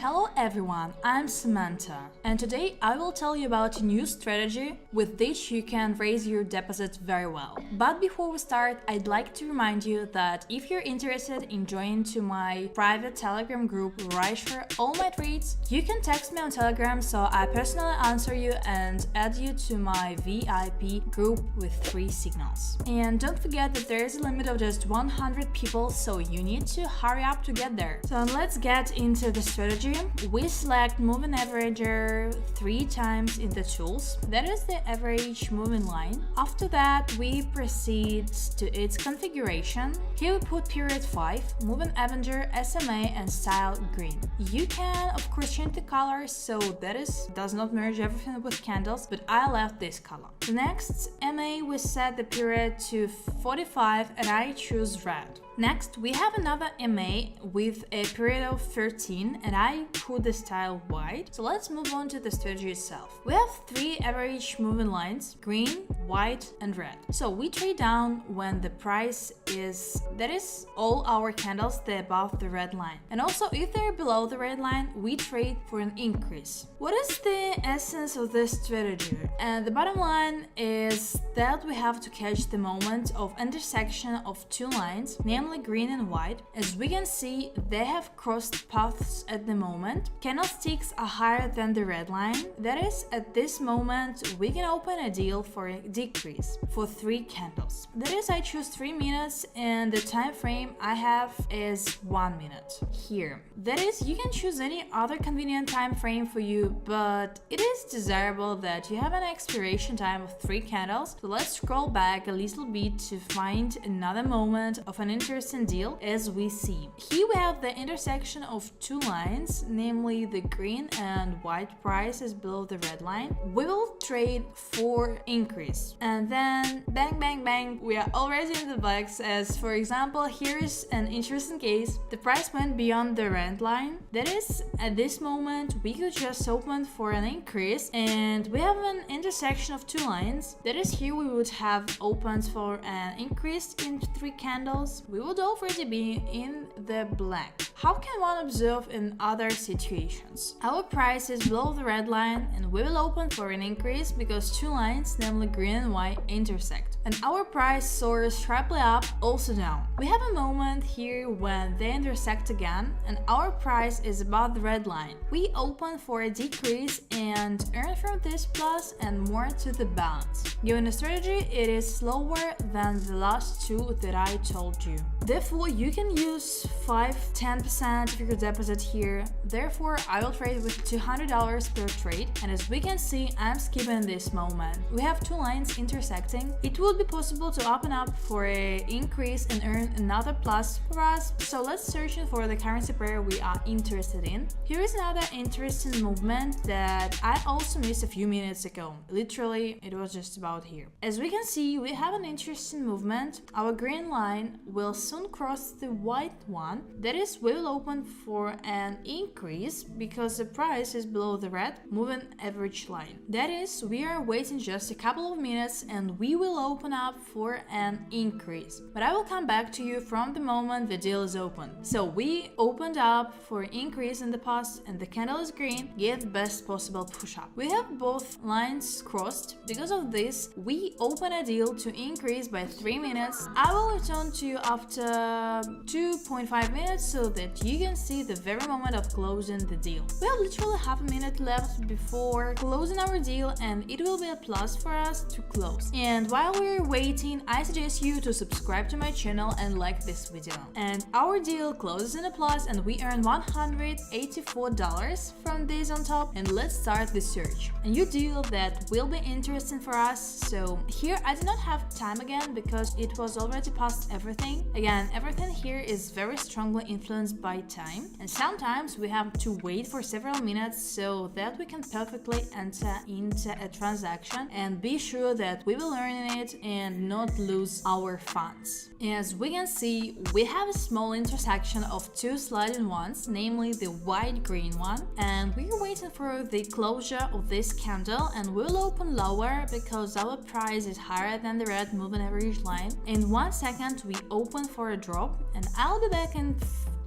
Hello everyone, I'm Samantha, and today I will tell you about a new strategy with which you can raise your deposit very well. But before we start, I'd like to remind you that if you're interested in joining to my private Telegram group where I share all my trades, you can text me on Telegram so I personally answer you and add you to my VIP group with 3 signals. And don't forget that there is a limit of just 100 people, so you need to hurry up to get there. So let's get into the strategy. We select moving averager 3 times in the tools, that is the average moving line. After that, we proceed to its configuration. Here we put period 5, moving avenger, SMA and style green. You can of course change the color so that does not merge everything with candles, but I left this color. Next, MA we set the period to 45 and I choose red. Next, we have another MA with a period of 13 and I put the style white. So let's move on to the strategy itself. We have 3 average moving lines, green, white and red. So we trade down when the price is, that is all our candles, they're above the red line. And also if they're below the red line, we trade for an increase. What is the essence of this strategy? And the bottom line is that we have to catch the moment of intersection of 2 lines, namely green and white. As we can see, they have crossed paths at the moment. Candlesticks are higher than the red line. That is, at this moment, we can open a deal for a decrease for 3 candles. That is, I choose 3 minutes and the time frame I have is 1 minute here. That is, you can choose any other convenient time frame for you, but it is desirable that you have an expiration time of 3 candles. So let's scroll back a little bit to find another moment of an interesting deal. As we see, here we have the intersection of 2 lines, namely the green and white price is below the red line. We will trade for increase and then bang bang bang, we are already in the box. As for example, here is an interesting case. The price went beyond the red line. That is, at this moment we could just open for an increase and we have an intersection of 2 lines. That is, here we would have opens for an increase in 3 candles. We would already be in the black. How can one observe in other situations? Our price is below the red line and we will open for an increase because 2 lines, namely green and white, intersect. And our price soars sharply up, also down. We have a moment here when they intersect again and our price is above the red line. We open for a decrease and earn from this plus and more to the balance. Given the strategy, it is slower than the last 2 that I told you. Therefore, you can use 5-10% of your deposit here. Therefore, I will trade with $200 per trade. And as we can see, I'm skipping this moment. We have 2 lines intersecting. It would be possible to open up for an increase and earn another plus for us. So let's search for the currency pair we are interested in. Here is another interesting movement that I also missed a few minutes ago. Literally, it was just about here. As we can see, we have an interesting movement. Our green line will soon cross the white one. That is, we will open for an increase because the price is below the red moving average line. That is, we are waiting just a couple of minutes and we will open up for an increase. But I will come back to you from the moment the deal is open. So we opened up for increase in the past and the candle is green, get the best possible push up. We have both lines crossed. Because of this, we open a deal to increase by 3 minutes. I will return to you after 2.5 minutes so that you can see the very moment of closing the deal. We have literally half a minute left before closing our deal and it will be a plus for us to close. And while we're waiting, I suggest you to subscribe to my channel and like this video. And our deal closes in a plus and we earn $184 from this on top. And let's start the search. A new deal that will be interesting for us. So here I do not have time again because it was already past everything. Again, everything here is very strongly influenced by time and sometimes we have to wait for several minutes so that we can perfectly enter into a transaction and be sure that we will earn in it and not lose our funds. As we can see, we have a small intersection of 2 sliding ones, namely the white-green one, and we're waiting for the closure of this candle and we'll open lower because our price is higher than the red moving average line. In 1 second we open for a drop and I'll be back in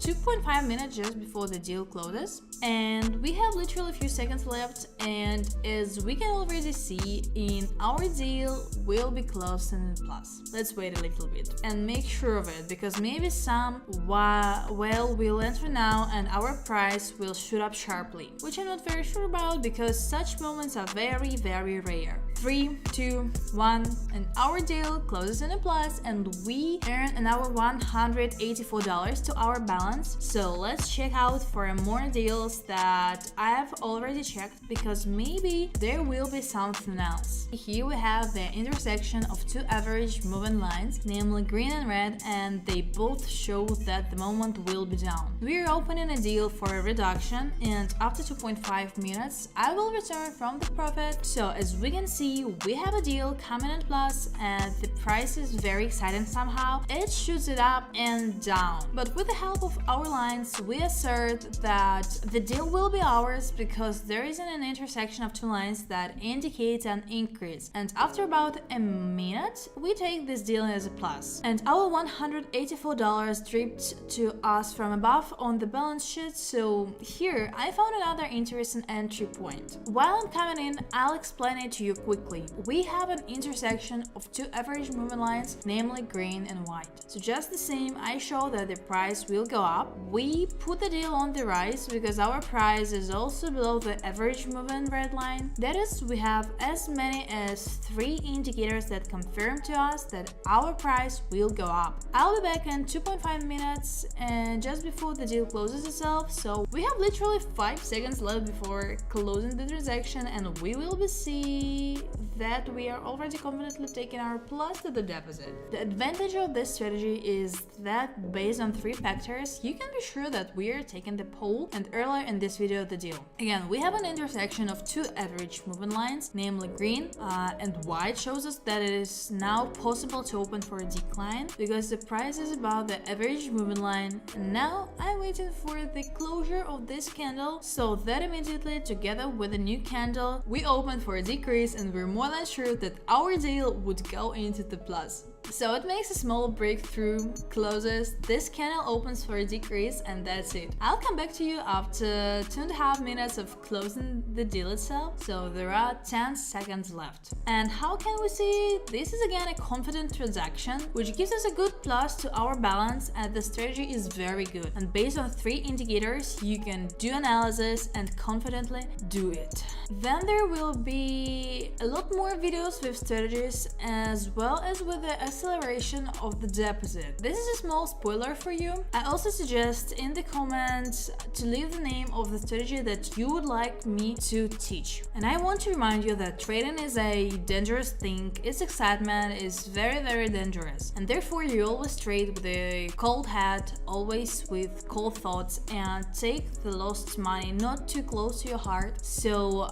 2.5 minutes just before the deal closes, and we have literally a few seconds left, and as we can already see, in our deal will be closed in plus. Let's wait a little bit and make sure of it, because maybe some we'll enter now and our price will shoot up sharply, which I'm not very sure about because such moments are very, very rare. 3, 2, 1, and our deal closes in a plus, and we earn another $184 to our balance. So let's check out for more deals that I have already checked, because maybe there will be something else. Here we have the intersection of two average moving lines, namely green and red, and they both show that the moment will be down. We are opening a deal for a reduction, and after 2.5 minutes I will return from the profit. So as we can see, we have a deal coming in plus, and the price is very exciting somehow. It shoots it up and down, but with the help of our lines we assert that the deal will be ours, because there is an intersection of two lines that indicates an increase, and after about a minute we take this deal as a plus, and our $184 dripped to us from above on the balance sheet. So here I found another interesting entry point. While I'm coming in, I'll explain it to you quickly. We have an intersection of two average moving lines, namely green and white. So just the same, I show that the price will go up. We put the deal on the rise because our price is also below the average moving red line. That is, we have as many as 3 indicators that confirm to us that our price will go up. I'll be back in 2.5 minutes and just before the deal closes itself, so we have literally 5 seconds left before closing the transaction, and we will see that we are already confidently taking our plus to the deposit. The advantage of this strategy is that based on 3 factors, you can be sure that we are taking the pole, and earlier in this video the deal. Again, we have an intersection of 2 average moving lines, namely green and white, shows us that it is now possible to open for a decline because the price is above the average moving line. And now I'm waiting for the closure of this candle, so that immediately together with a new candle we open for a decrease, and we're more than sure that our deal would go into the plus. So it makes a small breakthrough, closes, this candle opens for a decrease, and that's it. I'll come back to you after 2.5 minutes of closing the deal itself, so there are 10 seconds left. And how can we see? This is again a confident transaction, which gives us a good plus to our balance, and the strategy is very good. And based on 3 indicators, you can do analysis and confidently do it. Then there will be a lot more videos with strategies as well as with the acceleration of the deposit. This is a small spoiler for you. I also suggest in the comments to leave the name of the strategy that you would like me to teach. And I want to remind you that trading is a dangerous thing. Its excitement is very, very dangerous, and therefore you always trade with a cold head, always with cold thoughts, and take the lost money not too close to your heart, so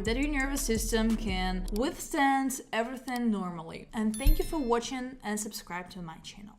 that your nervous system can withstand everything normally. And thank you for watching, and subscribe to my channel.